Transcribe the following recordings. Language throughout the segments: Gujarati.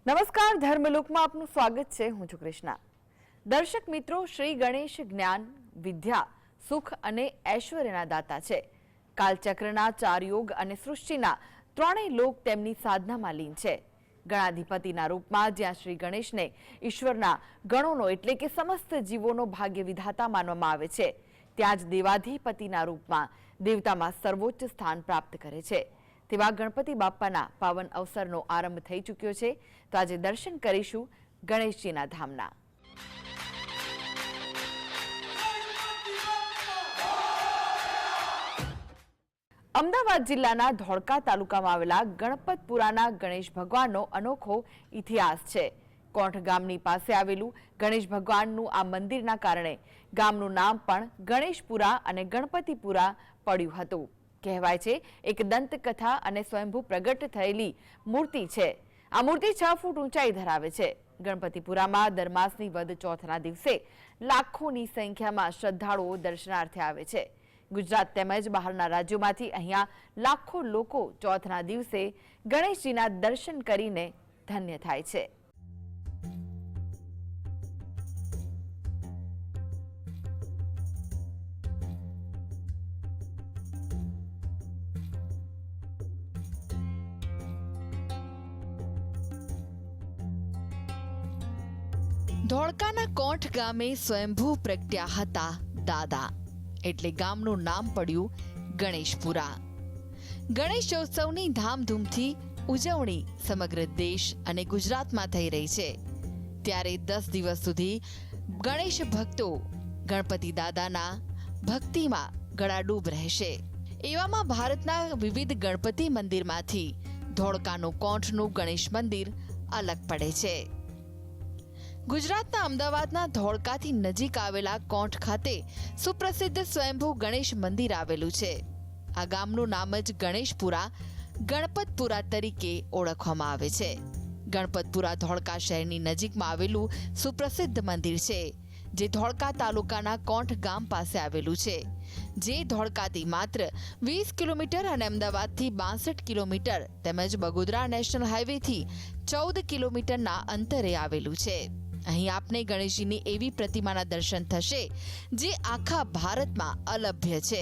નમસ્કાર, ધર્મલોકમાં આપનું સ્વાગત છે. હું છું કૃષ્ણા. દર્શક મિત્રો, શ્રી ગણેશ જ્ઞાન, વિદ્યા, સુખ અને ઐશ્વર્યના દાતા છે. કાલચક્રના 4 યોગ અને સૃષ્ટિના 3 લોક તેમની સાધનામાં લીન છે. ગણાધિપતિના રૂપમાં જ્યાં શ્રી ગણેશને ઈશ્વરના ગણોનો એટલે કે સમસ્ત જીવોનો ભાગ્ય વિધાતા માનવામાં આવે છે, ત્યાં જ દેવાધિપતિના રૂપમાં દેવતામાં સર્વોચ્ચ સ્થાન પ્રાપ્ત કરે છે. તેવા ગણપતિ બાપ્પાના પાવન અવસરનો આરંભ થઈ ચૂક્યો છે. તો આજે દર્શન કરીશું ગણેશજીના ધામના. અમદાવાદ જિલ્લાના ધોળકા તાલુકામાં આવેલા ગણપતપુરાના ગણેશ ભગવાનનો અનોખો ઇતિહાસ છે. કોંઠ ગામની પાસે આવેલું ગણેશ ભગવાનનું આ મંદિરના કારણે ગામનું નામ પણ ગણેશપુરા અને ગણપતિપુરા પડ્યું હતું. કહેવાય છે એક દંતકથા અને સ્વયંભૂ પ્રગટ થયેલી મૂર્તિ છે. આ મૂર્તિ 6 ફૂટ ઊંચાઈ ધરાવે છે. ગણપતિપુરામાં દર માસની વદ ચોથના દિવસે લાખોની સંખ્યામાં શ્રદ્ધાળુઓ દર્શનાર્થે આવે છે. ગુજરાત તેમજ બહારના રાજ્યોમાંથી અહીંયા લાખો લોકો ચોથના દિવસે ગણેશજીના દર્શન કરીને ધન્ય થાય છે. ધોળકાના કોંઠ ગામે સ્વયંભૂ પ્રગટ્યા હતા દાદા, એટલે ગામનું નામ પડ્યું ગણેશપુરા. ગણેશોત્સવની ધામધૂમથી ઉજવણી સમગ્ર દેશ અને ગુજરાતમાં થઈ રહી છે. ત્યારે 10 દિવસ સુધી ગણેશ ભક્તો ગણપતિ દાદાના ભક્તિમાં ગળાડૂબ રહેશે. એવામાં ભારતના વિવિધ ગણપતિ મંદિરમાંથી ધોળકાનું કોંઠનું ગણેશ મંદિર અલગ પડે છે. ગુજરાતના અમદાવાદના ધોળકાથી નજીક આવેલા કોંઠ ખાતે સુપ્રસિદ્ધ સ્વયંભૂ ગણેશ મંદિર આવેલું છે. આ ગામનું નામ જ ગણેશપુરા, ગણપતપુરા તરીકે ઓળખવામાં આવે છે. ગણપતપુરા ધોળકા શહેરની નજીકમાં આવેલું સુપ્રસિદ્ધ મંદિર છે, જે ધોળકા તાલુકાના કોંઠ ગામ પાસે આવેલું છે, જે ધોળકાથી માત્ર 20 કિલોમીટર અને અમદાવાદથી 62 કિલોમીટર તેમજ બગોદરા નેશનલ હાઈવેથી 14 કિલોમીટરના અંતરે આવેલું છે. અહીં આપને ગણેશજીની એવી પ્રતિમાના દર્શન થશે જે આખા ભારતમાં અલભ્ય છે.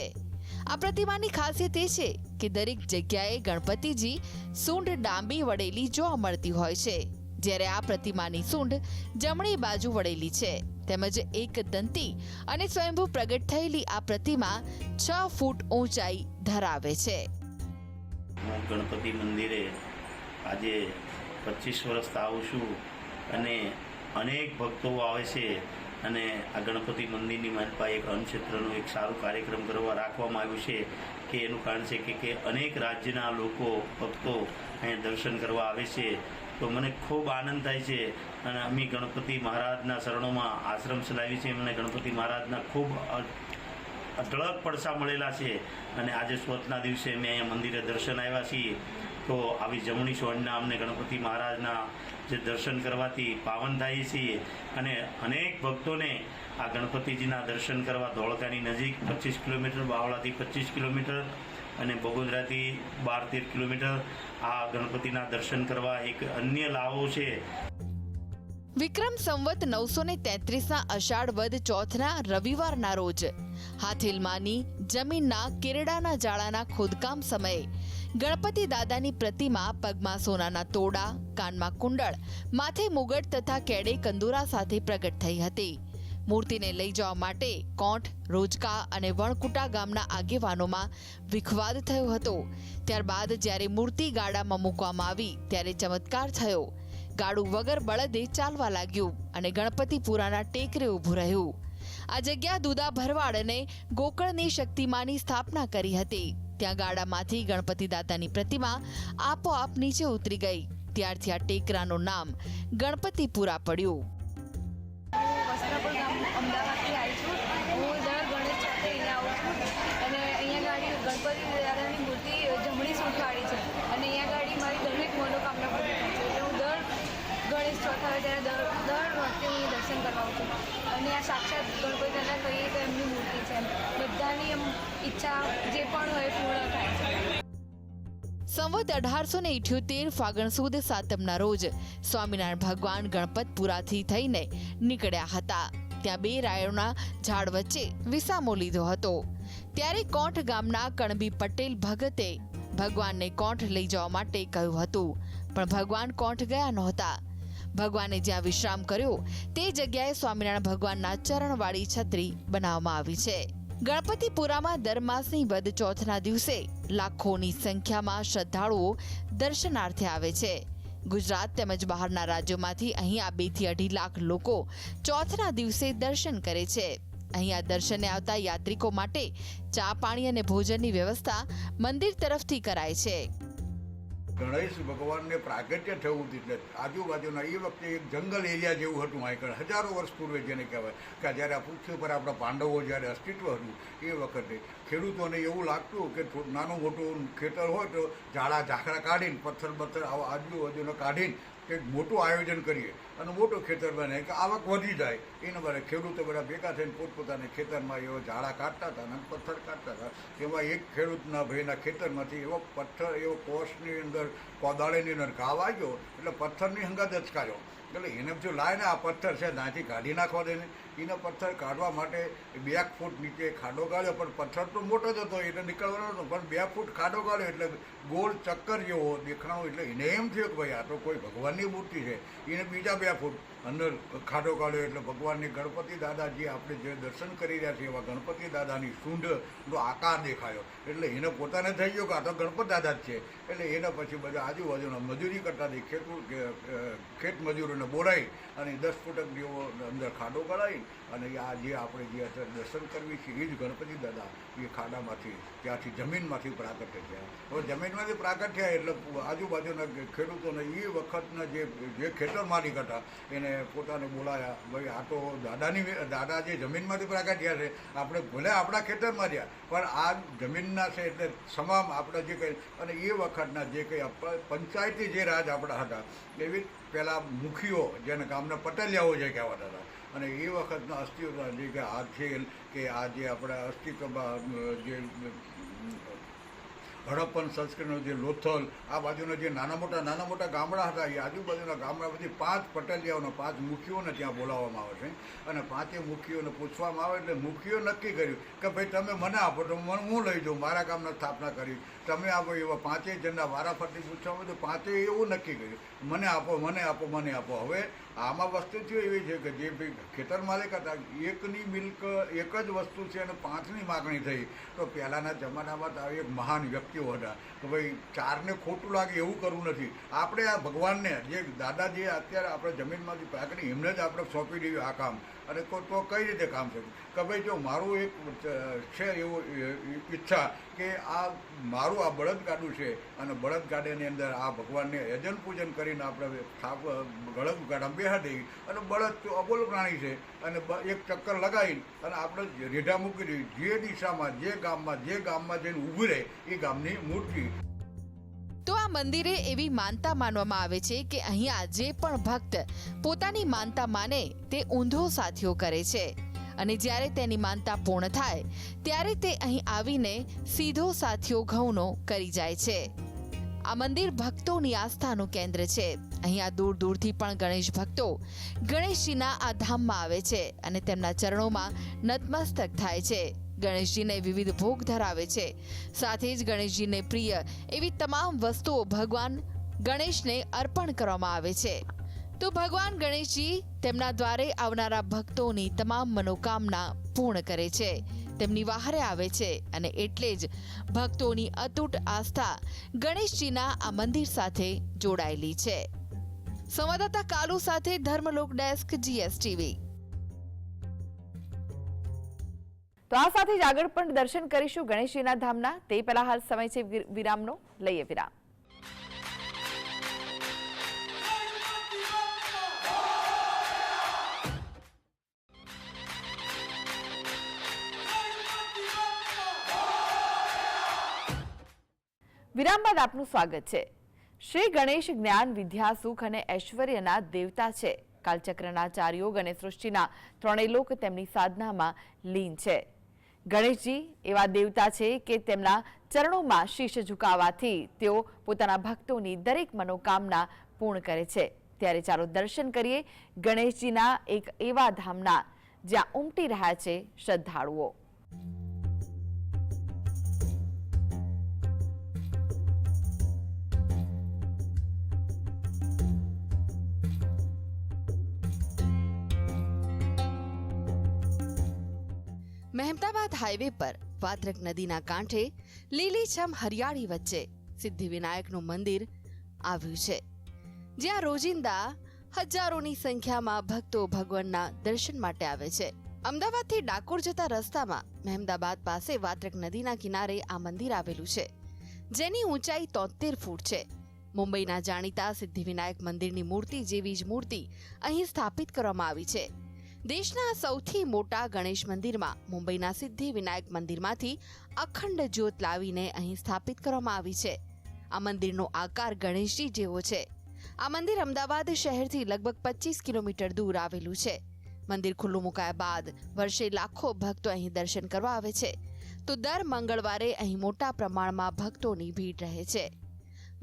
આ પ્રતિમાની ખાસિયત એ છે કે દરેક જગ્યાએ ગણપતિજી સૂંઢ ડાંબી વળેલી જોવા મળતી હોય છે, જ્યારે આ પ્રતિમાની સૂંઢ જમણી બાજુ વળેલી છે. તેમજ એક દંતી અને સ્વયંભૂ પ્રગટ થયેલી આ પ્રતિમા 6 ફૂટ ઊંચાઈ ધરાવે છે. હું ગણપતિ મંદિરે આજે 25 વર્ષથી આવું છું અને અનેક ભક્તો આવે છે અને આ ગણપતિ મંદિરની માલપા એક અન્નક્ષેત્રનો એક સારો કાર્યક્રમ કરવા રાખવામાં આવ્યું છે કે એનું કારણ છે કે અનેક રાજ્યના લોકો ભક્તો અહીંયા દર્શન કરવા આવે છે. તો મને ખૂબ આનંદ થાય છે અને અમે ગણપતિ મહારાજના શરણોમાં આશ્રમ ચલાવી છે. મને ગણપતિ મહારાજના ખૂબ અઢળક પડસા મળેલા છે અને આજે ચોથના દિવસે અમે અહીંયા મંદિરે દર્શન આવ્યા છીએ. તો આવી જમણી સોંઢના અમને ગણપતિ મહારાજના જે દર્શન કરવાથી પાવન થાય છીએ અને અનેક ભક્તોને આ ગણપતિજીના દર્શન કરવા ધોળકાની નજીક 25 કિલોમીટર, બાવળાથી 25 કિલોમીટર અને બગોદરાથી 12-13 કિલોમીટર આ ગણપતિના દર્શન કરવા એક અન્ય લાવો છે. વિક્રમ સંવત 933ના અષાઢ વદ ચોથના રવિવારના રોજ હાથીલમાની જમીનના કેરડાના જાળાના ખોદકામ સમયે ગણપતિ દાદાની પ્રતિમા પગમાં સોનાના તોડા, કાનમાં કુંડળ, માથે મુગટ તથા કેડે કંદોરા સાથે પ્રગટ થઈ હતી. મૂર્તિને લઈ જવા માટે કોંઠ, રોજકા અને વણકુટા ગામના આગેવાનોમાં વિખવાદ થયો હતો. ત્યારબાદ જ્યારે મૂર્તિ ગાડામાં મૂકવામાં આવી ત્યારે ચમત્કાર થયો. ગાડું વગર બળદે ચાલવા લાગ્યું અને ગણપતિપુરાના ટેકરે ઊભું રહ્યું. આ જગ્યા દુદા ભરવાડ અને ગોકળની શક્તિમાની સ્થાપના કરી હતી. ત્યાં ગાડામાંથી ગણપતિ દાદાની પ્રતિમા આપોઆપ નીચે ઉતરી ગઈ. ત્યારથી આ ટેકરાનું નામ ગણપતિપુરા પડ્યું. અમદાવાદથી આવી છું. હું દર ગણેશ ચોથે અહીંયા આવું છું અને અહીંયા ગાડી ગણપતિ દાદાની મૂર્તિ જમણી સૂંઠવાળી છે અને અહીંયા ગાડી મારી દરેક મનોકામના પૂરી થાય છે. એટલે હું દર ગણેશ ચોથ આવે ત્યારે દર વખતે હું દર્શન કરવા આવું છું અને આ સાક્ષાત ગણપતિ દાદા કહીએ તો એમની મૂર્તિ છે. બધાની એમ ઈચ્છા જે પણ હોય પૂર્ણ થાય છે. સંવત 1878 ફાગણ સુદ સાતમના રોજ સ્વામિનારાયણ ભગવાન ગણપતપુરાથી થઈને નીકળ્યા હતા. ત્યાં બે રાયોના ઝાડ વચ્ચે વિસામો લીધો હતો. ત્યારે કોંઠ ગામના કણબી પટેલ ભગતે ભગવાનને કોંઠ લઈ જવા માટે કહ્યું હતું, પણ ભગવાન કોંઠ ગયા નહોતા. ભગવાને જ્યાં વિશ્રામ કર્યો તે જગ્યાએ સ્વામિનારાયણ ભગવાનના ચરણવાળી છત્રી બનાવવામાં આવી છે. ગણપતિપુરામાં દર માસની વદ ચોથના દિવસે લાખોની સંખ્યામાં શ્રદ્ધાળુઓ દર્શનાર્થે આવે છે. ગુજરાત તેમજ બહારના રાજ્યોમાંથી અહીંયા 2 થી 2.5 લાખ લોકો ચોથના દિવસે દર્શન કરે છે. અહીંયા દર્શને આવતા યાત્રિકો માટે ચા પાણી અને ભોજનની વ્યવસ્થા મંદિર તરફથી કરાય છે. ગણેશ ભગવાનને પ્રાગટ્ય થયું એટલે આજુબાજુના એ વખતે એક જંગલ એરિયા જેવું હતું. અહીં હજારો વર્ષ પૂર્વે જેને કહેવાય કે જ્યારે આ પૃથ્વી પર આપણા પાંડવો જ્યારે અસ્તિત્વ હતું એ વખતે ખેડૂતોને એવું લાગતું કે નાનું મોટું ખેતર હોય તો ઝાડા ઝાકડા કાઢીને પથ્થર આજુબાજુનો કાઢીને કંઈક મોટું આયોજન કરીએ અને મોટું ખેતર બને કે આવક વધી જાય. એના માટે ખેડૂતો બધા ભેગા થઈને પોતપોતાના ખેતરમાં એવા ઝાડા કાઢતા હતા અને પથ્થર કાઢતા હતા. એમાં એક ખેડૂતના ભાઈના ખેતરમાંથી એવો પથ્થર એવો કોષની અંદર કોદાળીની અંદર ઘા વાગ્યો એટલે પથ્થરની હંગાત અચકાયો. એટલે એને જો લાય ને આ પથ્થર છે ત્યાંથી કાઢી નાખવા દે ને. એના પથ્થર કાઢવા માટે 2 ફૂટ નીચે ખાડો ગાળ્યો, પણ પથ્થર તો મોટો જ હતો એટલે નીકળવાનો હતો, પણ 2 ફૂટ ખાડો ગાળ્યો એટલે ગોળ ચક્કર જેવો દેખાણો. એટલે એને એમ થયું કે ભાઈ આ તો કોઈ ભગવાનની મૂર્તિ છે. એને બીજા 2 ફૂટ અંદર ખાડો કાઢ્યો એટલે ભગવાનની ગણપતિ દાદાજી આપણે જે દર્શન કરી રહ્યા છીએ એવા ગણપતિ દાદાની સૂંઢનો આકાર દેખાયો. એટલે એને પોતાને થઈ ગયો કે આ તો ગણપત દાદા જ છે. એટલે એના પછી બધા આજુબાજુના મજૂરી કરતા ખેત મજૂરોને બોલાવી અને 10 ફૂટ જેવો અંદર ખાડો કરાવી અને આ જે આપણે જે દર્શન કરવી છે એ જ ગણપતિ દાદા એ ખાડામાંથી ત્યાંથી જમીનમાંથી પ્રાગટ્ય થયા. હવે જમીનમાંથી પ્રાગટ્ય થયા એટલે આજુબાજુના ખેડૂતોને એ વખતના જે ખેતર માલિક હતા એને પોતાને બોલાયા, ભાઈ આ તો દાદા જે જમીનમાંથી પ્રાગટ્યા છે, આપણે ભલે આપણા ખેતરમાં રહ્યા પણ આ જમીનના છે એટલે તમામ આપણા જે કંઈ અને એ વખતના જે કંઈ પંચાયતી જે રાજ આપણા હતા એવી પહેલાં મુખીઓ જેને ગામના પટેલિયાઓ જે કહેવાતા હતા અને એ વખતના અસ્તિત્વ જે કે આ છે કે આ જે આપણા અસ્તિત્વમાં જે હડપ્પન સંસ્કૃતિનો જે લોથલ આ બાજુના જે નાના મોટા ગામડા હતા એ આજુબાજુના ગામડા બધી 5 પટેલિયાઓને 5 મુખીઓને ત્યાં બોલાવવામાં આવે છે અને 5 મુખીઓને પૂછવામાં આવે એટલે મુખીઓ નક્કી કર્યું કે ભાઈ તમે મને આપો તો હું લઈ જાઉં, મારા ગામના સ્થાપના કરી, તમે આપો. એવા 5 જણના વારાફરતી પૂછવામાં તો 5 એવું નક્કી કર્યું મને આપો મને આપો મને આપો. હવે આમાં વસ્તુ થયું એવી છે કે જે ભાઈ ખેતર માલિક હતા એકની મિલ્ક એક જ વસ્તુ છે અને 5ની માગણી થઈ તો પહેલાંના જમાનામાં તો એક મહાન વ્યક્તિઓ હતા કે ભાઈ 4ને ખોટું લાગે એવું કરવું નથી. આપણે આ ભગવાનને જે દાદા જે અત્યારે આપણે જમીનમાંથી પ્રાગટ્ય એમને જ આપણે સોંપી દઈએ આ કામ અને તો કઈ રીતે કામ છે કે ભાઈ જો મારું એક છે એવું ઈચ્છા કે આ મારું આ બળદગાડું છે અને બળદગાડાની અંદર આ ભગવાનને યજન પૂજન કરીને આપણે બળદગાડા બેહાડી અને બળદ તો અબોલ પ્રાણી છે અને એક ચક્કર લગાવીને અને આપણે રેઢા મૂકી દઈએ જે દિશામાં જે ગામમાં જઈને ઊભી રહે એ ગામની મૂર્તિ. તો આ મંદિરે એવી માનતા માનવામાં આવે છે કે અહીંયા જે પણ ભક્ત પોતાની માનતા માને તે ઊંધો સાથિયો કરે છે અને જ્યારે તેની માનતા પૂર્ણ થાય ત્યારે તે અહીં આવીને સીધો સાથિયો ઘઉંનો કરી જાય છે. આ મંદિર ભક્તોની આસ્થાનું કેન્દ્ર છે. અહીંયા દૂર દૂરથી પણ ગણેશ ભક્તો ગણેશજીના આ ધામમાં આવે છે અને તેમના ચરણોમાં નતમસ્તક થાય છે. ગણેશજીને વિવિધ ભોગ ધરાવે છે. સાથે જ ગણેશજીને પ્રિય એવી તમામ વસ્તુઓ ભગવાન ગણેશને અર્પણ કરવામાં આવે છે. તો ભગવાન ગણેશજી તેમના દ્વારે આવનારા ભક્તોની તમામ મનોકામના પૂર્ણ કરે છે, તેમની વહારે આવે છે અને એટલે જ ભક્તોની અતૂટ આસ્થા ગણેશજીના આ મંદિર સાથે જોડાયેલી છે. સંવાદદાતા કાલુ સાથે ધર્મલોક ડેસ્ક GSTV. તો આ સાથે જ આગળ પણ દર્શન કરીશું ગણેશજીના ધામના. તે પહેલા હાલ સમય છે વિરામનો. લઈએ વિરામ. વિરામ બાદ આપનું સ્વાગત છે. શ્રી ગણેશ જ્ઞાન વિદ્યા સુખ અને ઐશ્વર્યના દેવતા છે. કાલચક્રના 4 યોગ અને સૃષ્ટિના 3 લોક તેમની સાધનામાં લીન છે. ગણેશજી એવા દેવતા છે કે તેમના ચરણોમાં શીશ ઝુકાવવાથી તેઓ પોતાના ભક્તોની દરેક મનોકામના પૂર્ણ કરે છે। ત્યારે ચાલો દર્શન કરીએ ગણેશજીના એક એવા ધામના જ્યાં ઉમટી રહ્યા છે શ્રદ્ધાળુઓ। મહેમદાબાદ હાઈવે પર વાત્રક નદીના કાંઠે લીલીછમ હરિયાળી વચ્ચે સિદ્ધિવિનાયકનું મંદિર આવ્યું છે, જ્યાં રોજિંદા હજારોની સંખ્યામાં ભક્તો ભગવાનના દર્શન માટે આવે છે। અમદાવાદથી ડાકોર જતા રસ્તામાં મહેમદાબાદ પાસે વાત્રક નદીના કિનારે આ મંદિર આવેલું છે, જેની ઊંચાઈ 73 ફૂટ છે। મુંબઈના જાણીતા સિદ્ધિવિનાયક મંદિરની મૂર્તિ જેવી જ મૂર્તિ અહીં સ્થાપિત કરવામાં આવી છે। દેશના સૌથી મોટા ગણેશ મંદિરમાં મુંબઈના સિદ્ધિવિનાયક મંદિરમાંથી અખંડ જ્યોત લાવીને અહીં સ્થાપિત કરવામાં આવી છે। આ મંદિરનો આકાર ગણેશજી જેવો છે। આ મંદિર અમદાવાદ શહેરથી લગભગ 25 કિલોમીટર દૂર આવેલું છે। મંદિર ખુલ્લું મુકાયા બાદ વર્ષે લાખો ભક્તો અહીં દર્શન કરવા આવે છે, તો દર મંગળવારે અહીં મોટા પ્રમાણમાં ભક્તોની ભીડ રહે છે।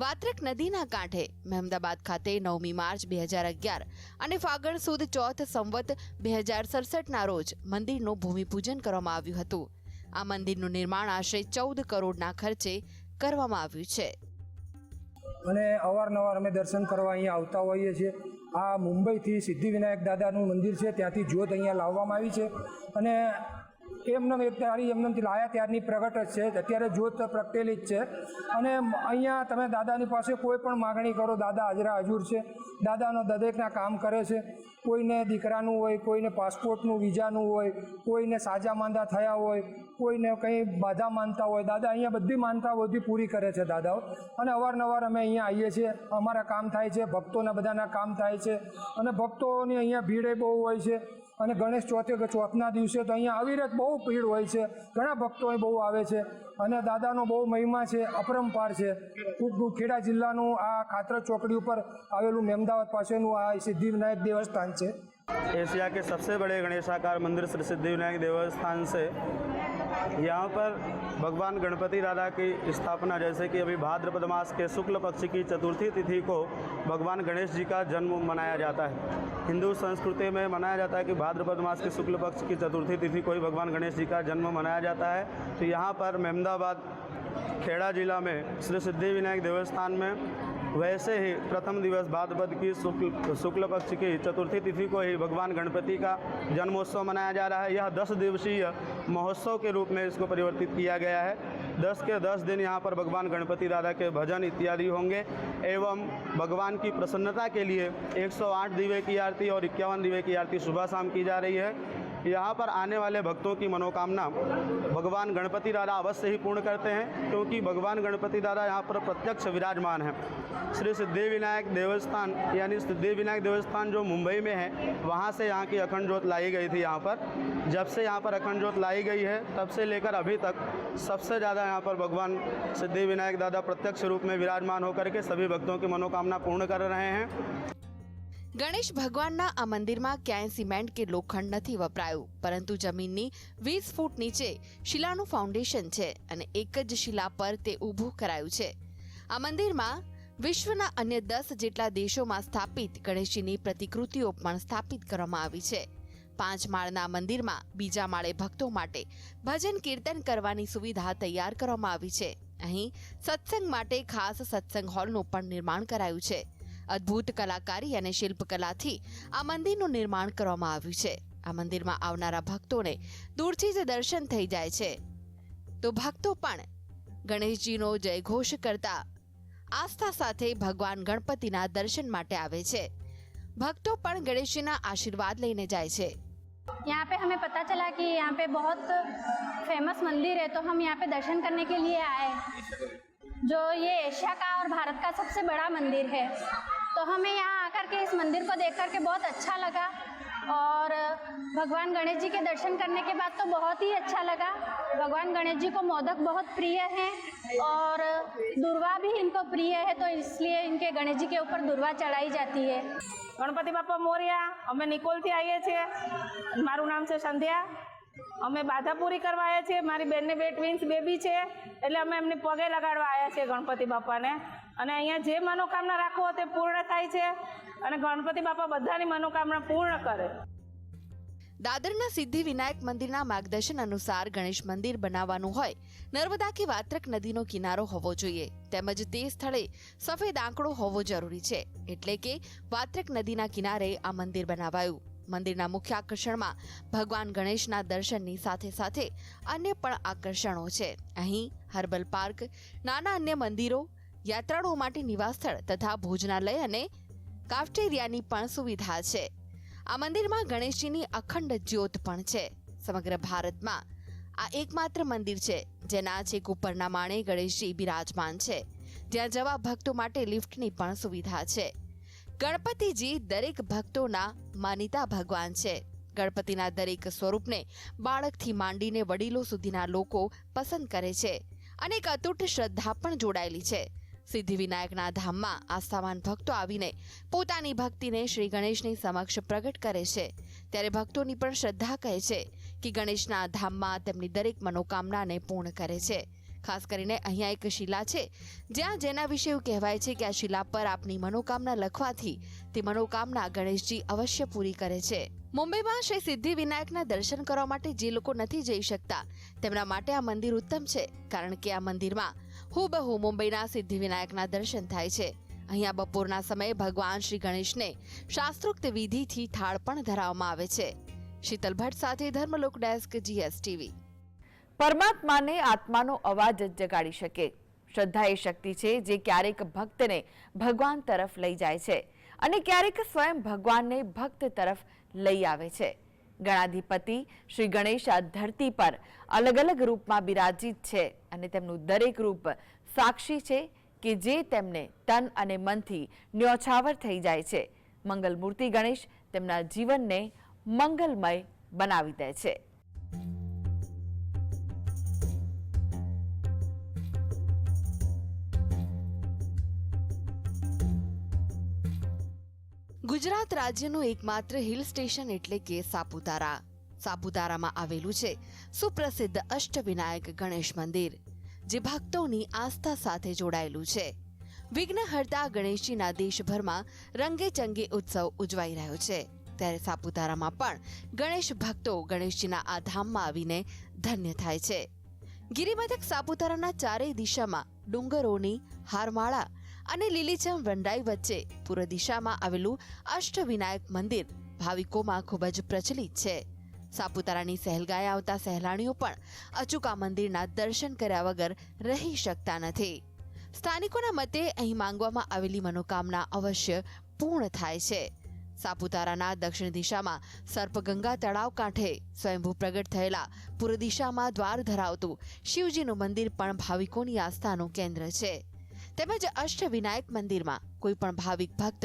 વાત્રક નદીના કાંઠે મહેમદાબાદ ખાતે 9મી માર્ચ 2011 અને ફાગણ સુદ ચોથ સંવત 2067ના રોજ મંદિરનું ભૂમિપૂજન કરવામાં આવ્યું હતું। આ મંદિરનું નિર્માણ આશરે 14 કરોડના ખર્ચે કરવામાં આવ્યું છે। અને અવારનવાર અમે દર્શન કરવા અહીંયા આવતા હોઈએ છીએ। આ મુંબઈથી સિદ્ધિવિનાયક દાદાનું મંદિર છે, ત્યાંથી જ્યોત અહીંયા લાવવામાં આવી છે અને એમનેમથી લાયા ત્યારની પ્રગટ જ છે। અત્યારે જ્યોત પ્રગટેલી જ છે અને અહીંયા તમે દાદાની પાસે કોઈ પણ માગણી કરો, દાદા હાજરા હજુર છે। દાદાનો દરેકના કામ કરે છે। કોઈને દીકરાનું હોય, કોઈને પાસપોર્ટનું વિઝાનું હોય, કોઈને સાજા માંદા થયા હોય, કોઈને કંઈ બાધા માનતા હોય, દાદા અહીંયા બધી માનતા બધી પૂરી કરે છે દાદાઓ। અને અવારનવાર અમે અહીંયા આવીએ છીએ, અમારા કામ થાય છે, ભક્તોના બધાના કામ થાય છે અને ભક્તોની અહીંયા ભીડે બહુ હોય છે। અને ગણેશ ચોથના દિવસે તો અહીંયા અવિરત બહુ ભીડ હોય છે, ઘણા ભક્તો અહીં બહુ આવે છે અને દાદાનો બહુ મહિમા છે, અપરંપાર છે। ખેડા જિલ્લાનું આ ખાતર ચોકડી ઉપર આવેલું મહેમદાબાદ પાસેનું આ સિદ્ધિવિનાયક દેवस्थान છે। एशिया के सबसे बड़े गणेशाकार मंदिर श्री सिद्धिविनायक देवस्थान से यहाँ पर भगवान गणपति दादा की स्थापना, जैसे कि अभी भाद्रपद मास के शुक्ल पक्ष की चतुर्थी तिथि को भगवान गणेश जी का जन्म मनाया जाता है। हिंदू संस्कृति में मनाया जाता है कि भाद्रपद मास के शुक्ल पक्ष की चतुर्थी तिथि को ही भगवान गणेश जी का जन्म मनाया जाता है। तो यहाँ पर महेमदाबाद खेड़ा जिला में श्री सिद्धिविनायक देवस्थान में वैसे ही प्रथम दिवस भाद्रपद की शुक्ल पक्ष की चतुर्थी तिथि को ही भगवान गणपति का जन्मोत्सव मनाया जा रहा है। यह 10 दिवसीय महोत्सव के रूप में इसको परिवर्तित किया गया है। 10 के 10 दिन यहाँ पर भगवान गणपति दादा के भजन इत्यादि होंगे एवं भगवान की प्रसन्नता के लिए 108 दिवे की आरती और 51 दिवे की आरती सुबह शाम की जा रही है। यहाँ पर आने वाले भक्तों की मनोकामना भगवान गणपति दादा अवश्य ही पूर्ण करते हैं, क्योंकि भगवान गणपति दादा यहाँ पर प्रत्यक्ष विराजमान है। श्री सिद्धिविनायक देवस्थान यानी सिद्धिविनायक देवस्थान जो मुंबई में है, वहाँ से यहाँ की अखंड ज्योत लाई गई थी। यहाँ पर जब से यहाँ पर अखंड ज्योत लाई गई है, तब से लेकर अभी तक सबसे ज़्यादा यहाँ पर भगवान सिद्धिविनायक दादा प्रत्यक्ष रूप में विराजमान होकर के सभी भक्तों की मनोकामना पूर्ण कर रहे हैं। ગણેશ ભગવાનના આ મંદિરમાં ક્યાંય સિમેન્ટ કે લોખંડ નથી વપરાયું, પરંતુ જમીનની 20 ફૂટ નીચે શિલાનું ફાઉન્ડેશન છે અને એક જ શિલા પર તે ઊભું કરાયું છે। આ મંદિરમાં વિશ્વના અન્ય 10 જેટલા દેશોમાં સ્થાપિત ગણેશજીની પ્રતિકૃતિઓ પણ સ્થાપિત કરવામાં આવી છે। 5 માળના મંદિરમાં બીજા માળે ભક્તો માટે ભજન કીર્તન કરવાની સુવિધા તૈયાર કરવામાં આવી છે। અહીં સત્સંગ માટે ખાસ સત્સંગ હોલનું પણ નિર્માણ કરાયું છે। અદ્ભુત કલાકારી અને શિલ્પકલાથી આ મંદિરનું નિર્માણ કરવામાં આવ્યું છે। આ મંદિરમાં આવનારા ભક્તોને દૂરથી જ દર્શન થઈ જાય છે, તો ભક્તો પણ ગણેશજીનો જયઘોષ કરતા આસ્થા સાથે ભગવાન ગણપતિના દર્શન માટે આવે છે। ભક્તો પણ ગણેશજીના આશીર્વાદ લઈને જાય છે। यहाँ पे हमें पता चला कि यहाँ पे बहुत फेमस मंदिर है, तो हम यहाँ पे दर्शन करने के लिए आए। जो ये एशिया का और भारत का सबसे बड़ा मंदिर है, तो हमें यहाँ आकर के इस मंदिर को देख कर के बहुत अच्छा लगा और भगवान गणेश जी के दर्शन करने के बाद तो बहुत ही अच्छा लगा। भगवान गणेश जी को मोदक बहुत प्रिय हैं और दुर्वा भी इनको प्रिय है, तो इसलिए इनके गणेश जी के ऊपर दुर्वा चढ़ाई जाती है। गणपति बापा मोरिया। अमे निकोल थी आવીએ છીએ। મારું નામ છે સંધ્યા। અમે બાધા પૂરી કરવા આવ્યા છીએ. મારી બેનને 2 ટ્વિન્સ બેબી છે, એટલે અમે એમને પગે લગાડવા આવ્યા છીએ ગણપતિ બાપાને. અને અહીંયા જે મનોકામના રાખો તે પૂર્ણ થાય છે અને ગણપતિ બાપા બધાની મનોકામના પૂર્ણ કરે. દાદરના સિદ્ધિ વિનાયક મંદિરના માર્ગદર્શન અનુસાર ગણેશ મંદિર બનાવવાનું હોય નર્મદા કે વાત્રક નદીનો કિનારો હોવો જોઈએ, તેમજ તે સ્થળે સફેદ આંકડો હોવો જરૂરી છે. એટલે કે વાત્રક નદીના કિનારે આ મંદિર બનાવાયું. મંદિરના મુખ્ય આકર્ષણમાં ભગવાન ગણેશના દર્શનની સાથે સાથે અન્ય પણ આકર્ષણો છે. અહીં હર્બલ પાર્ક, નાના અન્ય મંદિરો, યાત્રાળુઓ માટે નિવાસ સ્થળ તથા ભોજનાલય અને કાફ્ટેરિયાની પણ સુવિધા છે. આ મંદિરમાં ગણેશજીની અખંડ જ્યોત પણ છે. સમગ્ર ભારતમાં આ એકમાત્ર મંદિર છે જેના છેક ઉપરના માળે ગણેશજી બિરાજમાન છે. જ્યાં જવા ભક્તો માટે લિફ્ટની પણ સુવિધા છે. ગણપતિજી દરેક ભક્તોના માનીતા ભગવાન છે. ગણપતિના દરેક સ્વરૂપને બાળકથી માંડીને વડીલો સુધીના લોકો પસંદ કરે છે અને એક અતૂટ શ્રદ્ધા પણ જોડાયેલી છે. સિદ્ધિવિનાયકના ધામમાં આસ્થાવાન ભક્તો આવીને પોતાની ભક્તિને શ્રી ગણેશની સમક્ષ પ્રગટ કરે છે. ત્યારે ભક્તોની પણ શ્રદ્ધા કહે છે કે ગણેશના ધામમાં તેમની દરેક મનોકામનાને પૂર્ણ કરે છે. ખાસ કરીને અહીંયા એક શિલા છે જ્યાં જેના વિશે એવું કહેવાય છે કે આ શિલા પર આપની મનોકામના લખવાથી તે મનોકામના ગણેશજી અવશ્ય પૂરી કરે છે. મુંબઈમાં શ્રી સિદ્ધિ વિનાયકના દર્શન કરવા માટે જે લોકો નથી જઈ શકતા તેમના માટે આ મંદિર ઉત્તમ છે, કારણ કે આ મંદિરમાં હુબહુ મુંબઈના સિદ્ધિ વિનાયકના દર્શન થાય છે. અહીંયા બપોરના સમયે ભગવાન શ્રી ગણેશને શાસ્ત્રોક્ત વિધિથી થાળ પણ ધરાવવામાં આવે છે. શીતલ ભટ્ટ સાથે ધર્મલોક ડેસ્ક GSTV. પરમાત્માને આત્માનો અવાજ જ જગાડી શકે. શ્રદ્ધા એ શક્તિ છે જે ક્યારેક ભક્તને ભગવાન તરફ લઈ જાય છે અને ક્યારેક સ્વયં ભગવાનને ભક્ત તરફ લઈ આવે છે. ગણાધિપતિ શ્રી ગણેશ આ ધરતી પર અલગ અલગ રૂપમાં બિરાજિત છે અને તેમનું દરેક રૂપ સાક્ષી છે કે જે તેમને તન અને મનથી ન્યોછાવર થઈ જાય છે. મંગલમૂર્તિ ગણેશ તેમના જીવનને મંગલમય બનાવી દે છે. ગુજરાત રાજ્યનું એકમાત્ર હિલ સ્ટેશન એટલે કે સાપુતારા. સાપુતારામાં આવેલું છે સુપ્રસિદ્ધ અષ્ટવિનાયક ગણેશ મંદિર, જે ભક્તોની આસ્થા સાથે જોડાયેલું છે. વિઘ્નહર્તા ગણેશજીના દેશભરમાં રંગેચંગે ઉત્સવ ઉજવાઈ રહ્યો છે. ત્યારે સાપુતારામાં પણ ગણેશ ભક્તો ગણેશજીના આ ધામમાં આવીને ધન્ય થાય છે. ગિરિમથક સાપુતારાના ચારેય દિશામાં ડુંગરોની હારમાળા અને લીલીછમ વંડાઈ વચ્ચે પૂર્વ દિશામાં આવેલું અષ્ટવિનાયક મંદિર ભાવિકોમાં ખૂબ જ પ્રચલિત છે. સાપુતારાની સહેલગાએ આવતા સહેલાણીઓ પણ અચૂકા મંદિરના દર્શન કર્યા વગર રહી શકતા નથી. સ્થાનિકોના મતે અહીં માંગવામાં આવેલી મનોકામના અવશ્ય પૂર્ણ થાય છે. સાપુતારાના દક્ષિણ દિશામાં સર્પગંગા તળાવ કાંઠે સ્વયંભૂ પ્રગટ થયેલા પૂર્વ દિશામાં દ્વાર ધરાવતું શિવજીનું મંદિર પણ ભાવિકોની આસ્થાનું કેન્દ્ર છે. તેમજ અષ્ટવિનાયક મંદિરમાં કોઈ પણ ભાવિક ભક્ત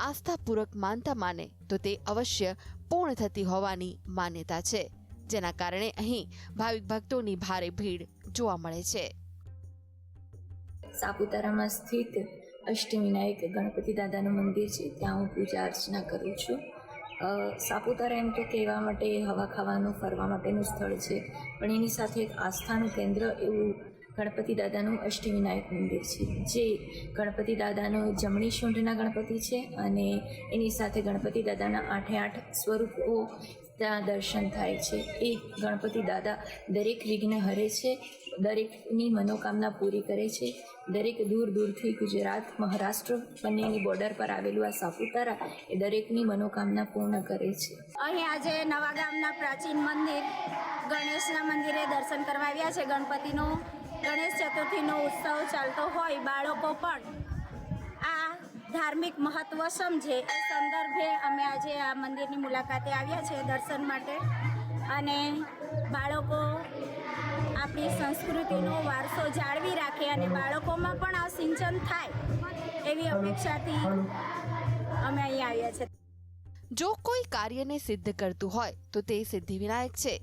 આસ્થાપૂર્વક માનતા માને તો તે અવશ્ય પૂર્ણ થતી હોવાની માન્યતા છે, જેના કારણે અહીં ભાવિક ભક્તોની ભારે ભીડ જોવા મળે છે. સાપુતારામાં સ્થિત અષ્ટવિનાયક ગણપતિ દાદાનું મંદિર છે, ત્યાં હું પૂજા અર્ચના કરું છું. સાપુતારા એમ તો કહેવા માટે હવા ખાવાનું ફરવા માટેનું સ્થળ છે, પણ એની સાથે એક આસ્થાનું કેન્દ્ર એવું ગણપતિ દાદાનું અષ્ટવિનાયક મંદિર છે, જે ગણપતિ દાદાનો જમણી શૂંઢના ગણપતિ છે અને એની સાથે ગણપતિ દાદાના 8 સ્વરૂપો ત્યાં દર્શન થાય છે. એ ગણપતિ દાદા દરેક વિઘ્ન હરે છે, દરેકની મનોકામના પૂરી કરે છે. દરેક દૂર દૂરથી ગુજરાત મહારાષ્ટ્ર બંનેની બોર્ડર પર આવેલું આ સાપુતારા એ દરેકની મનોકામના પૂર્ણ કરે છે. અહીં આજે નવા ગામના પ્રાચીન મંદિર ગણેશના મંદિરે દર્શન કરવા આવ્યા છે. ગણપતિનો ગણેશ ચતુર્થીનો ઉત્સવ ચાલતો હોય, બાળકો પણ આ ધાર્મિક મહત્ત્વ સમજે એ સંદર્ભે અમે આજે આ મંદિરની મુલાકાતે આવ્યા છે દર્શન માટે. અને બાળકો આપણી સંસ્કૃતિનો વારસો જાળવી રાખે અને બાળકોમાં પણ આ સિંચન થાય એવી અપેક્ષાથી અમે અહીં આવ્યા છે. જો કોઈ કાર્યને સિદ્ધ કરતું હોય તો તે સિદ્ધિવિનાયક છે.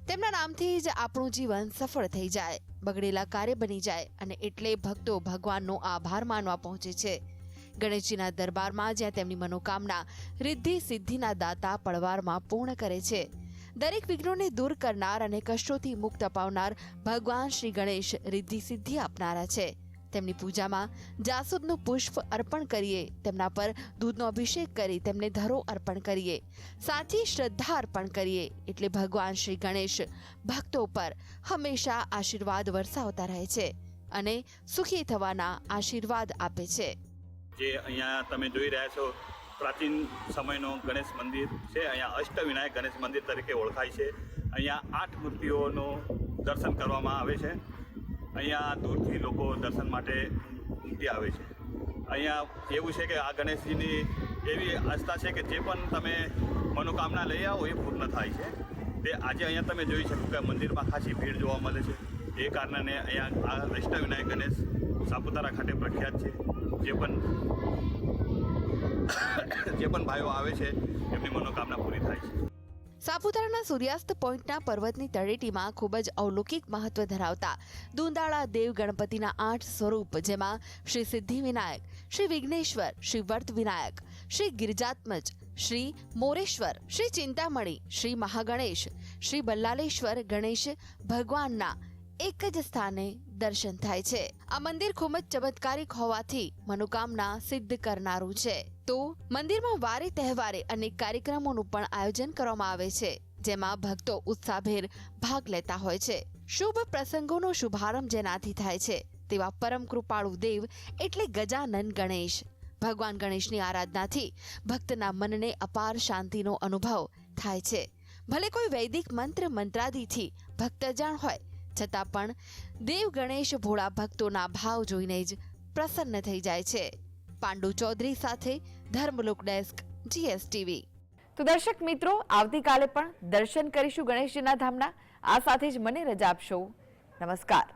તેમના નામથી જ આપણું જીવન સફળ થઈ જાય, બગડેલા કાર્ય બની જાય અને એટલે ભક્તો ભગવાનનો આભાર માનવા પહોંચે છે. ગણેશજીના દરબારમાં જ્યાં તેમની મનોકામના રિદ્ધિ સિદ્ધિના દાતા પળવારમાં પૂર્ણ કરે છે. દરેક વિઘ્નોને દૂર કરનાર અને કષ્ટોથી મુક્ત અપાવનાર ભગવાન શ્રી ગણેશ રિદ્ધિ સિદ્ધિ આપનારા છે. તેમની પૂજામાં જાસૂદનું પુષ્પ અર્પણ કરીએ, તેમના પર દૂધનો અભિષેક કરી તેમને ધરો અર્પણ કરીએ, સાચી શ્રદ્ધા અર્પણ કરીએ એટલે ભગવાન શ્રી ગણેશ ભક્તો પર હંમેશા આશીર્વાદ વરસાવતા રહે છે અને સુખી થવાના આશીર્વાદ આપે છે. જે અહીંયા તમે જોઈ રહ્યા છો પ્રાચીન સમયનો ગણેશ મંદિર છે. અહીંયા અષ્ટવિનાયક ગણેશ મંદિર તરીકે ઓળખાય છે. અહીંયા 8 મૂર્તિઓનું દર્શન કરવામાં આવે છે. અહીંયા દૂરથી લોકો દર્શન માટે ઉમટી આવે છે. અહીંયા એવું છે કે આ ગણેશજીની એવી આસ્થા છે કે જે પણ તમે મનોકામના લઈ આવો એ પૂર્ણ થાય છે. તે આજે અહીંયા તમે જોઈ શકો કે મંદિરમાં ખાસી ભીડ જોવા મળે છે. એ કારણે અહીંયા આ અષ્ટવિનાયક ગણેશ સાપુતારા ખાતે પ્રખ્યાત છે. જે પણ ભાઈઓ આવે છે એમની મનોકામના પૂરી થાય છે. સાપુતારાના સૂર્યાસ્ત પોઈન્ટના પર્વતની તળેટીમાં ખૂબ જ અલૌકિક મહત્વ ધરાવતા દુંદાળા દેવ ગણપતિના 8 સ્વરૂપ, જેમાં શ્રી સિદ્ધિ વિનાયક, શ્રી વિઘ્નેશ્વર, શ્રી વર્ત વિનાયક, શ્રી ગિરિજાત્મજ, શ્રી મોરેશ્વર, શ્રી ચિંતામણી, શ્રી મહાગણેશ, શ્રી બલ્લાલેશ્વર ગણેશ ભગવાનના એક જ સ્થાને દર્શન થાય છે. આ મંદિર ખૂબ જ ચમત્કારિક હોવાથી મનોકામના સિદ્ધ કરનારું છે. તો મંદિરમાં વારે તહેવારે અનેક કાર્યક્રમોનું પણ આયોજન કરવામાં આવે છે, જેમાં ભક્તો ઉત્સાહભેર ભાગ લેતા હોય છે. શુભ પ્રસંગોનો શુભારંભ જેનાથી થાય છે તેવા પરમ કૃપાળુ દેવ એટલે ગજાનન ગણેશ. ભગવાન ગણેશની આરાધનાથી ભક્તના મનને અપાર શાંતિનો અનુભવ થાય છે. ભલે કોઈ વૈદિક મંત્ર મંત્રાદિથી ભક્ત અજાણ હોય છતાં પણ દેવ ગણેશ ભોળા ભક્તોના ભાવ જોઈને જ પ્રસન્ન થઈ જાય છે. પાંડુ ચૌધરી સાથે ધર્મલોક ડેસ્ક GSTV. તો દર્શક મિત્રો, આવતીકાલે પણ દર્શન કરીશું ગણેશજીના ધામના. આ સાથે જ મને રજા આપશો. નમસ્કાર.